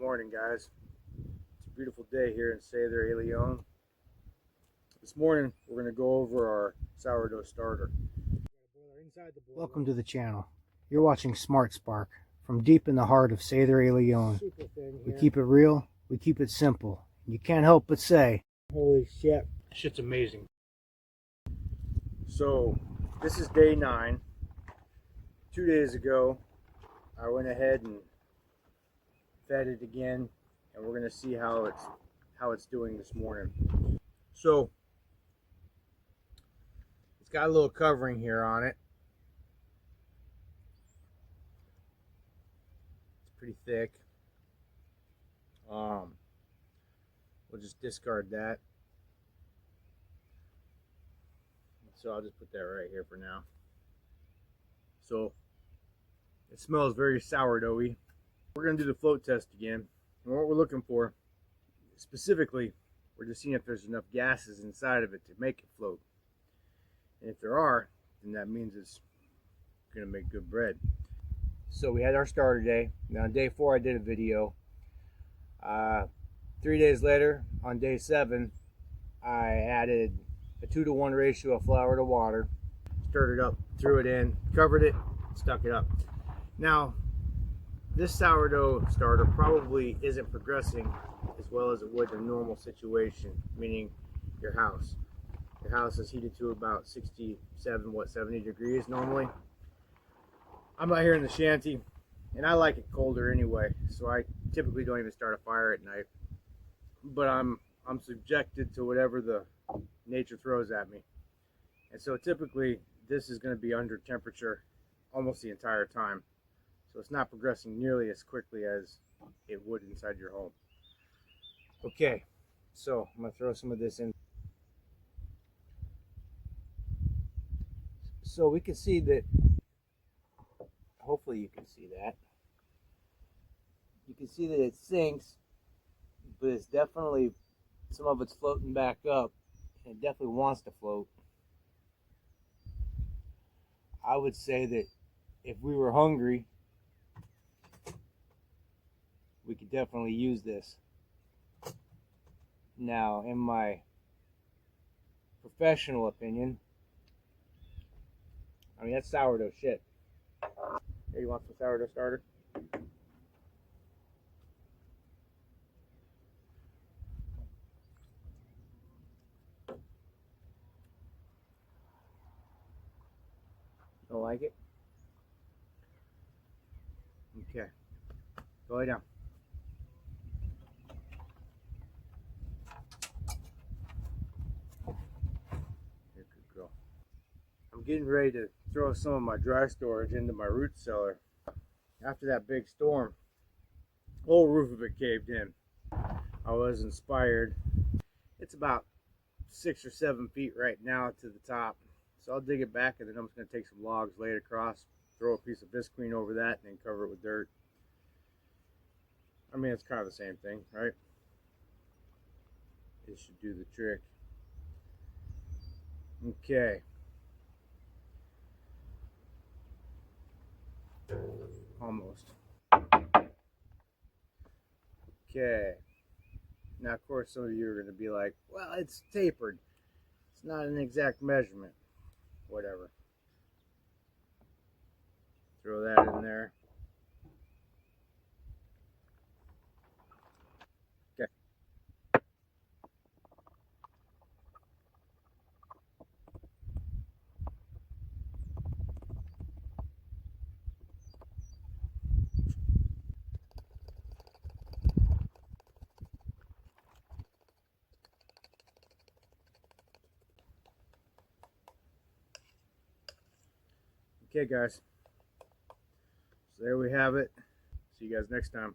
Morning, guys. It's a beautiful day here in Sēďer, ģElyôn. This morning we're going to go over our sourdough starter. Welcome to the channel. You're watching Smart Spark from deep in the heart of Sēďer, ģElyôn. We keep it real, we keep it simple. You can't help but say, holy shit. Shit's amazing. So this is day 9. 2 days ago I went ahead and fed it again, and we're going to see how it's doing this morning. So it's got a little covering here on it. It's pretty thick. We'll just discard that. So I'll just put that right here for now. So it smells very sourdoughy. We're going to do the float test again. And what we're looking for, specifically, we're just seeing if there's enough gases inside of it to make it float. And if there are, then that means it's going to make good bread. So we had our starter day. Now on day 4 I did a video. 3 days later, on day 7, I added a 2-to-1 ratio of flour to water. Stirred it up, threw it in, covered it, stuck it up. Now, this sourdough starter probably isn't progressing as well as it would in a normal situation, meaning your house. Your house is heated to about 67, 70 degrees normally. I'm out here in the shanty, and I like it colder anyway, so I typically don't even start a fire at night. But I'm subjected to whatever the nature throws at me. And so typically this is going to be under temperature almost the entire time. So it's not progressing nearly as quickly as it would inside your home. Okay, so I'm going to throw some of this in. So we can see that, hopefully you can see that. You can see that it sinks, but it's definitely, some of it's floating back up, and it definitely wants to float. I would say that if we were hungry, we could definitely use this. Now, in my professional opinion, I mean, that's sourdough shit. Hey, you want some sourdough starter? Don't like it? Okay. Go lay down. Here, good girl. I'm getting ready to throw some of my dry storage into my root cellar. After that big storm, the whole roof of it caved in. I was inspired. It's about 6 or 7 feet right now to the top. So I'll dig it back, and then I'm just going to take some logs, lay it across, throw a piece of visqueen over that, and then cover it with dirt. I mean, it's kind of the same thing, right? It should do the trick. Okay. Almost. Okay. Now, of course, some of you are going to be like, well, it's tapered. It's not an exact measurement. Whatever. Throw that in there. Okay. Okay, guys. So there we have it. See you guys next time.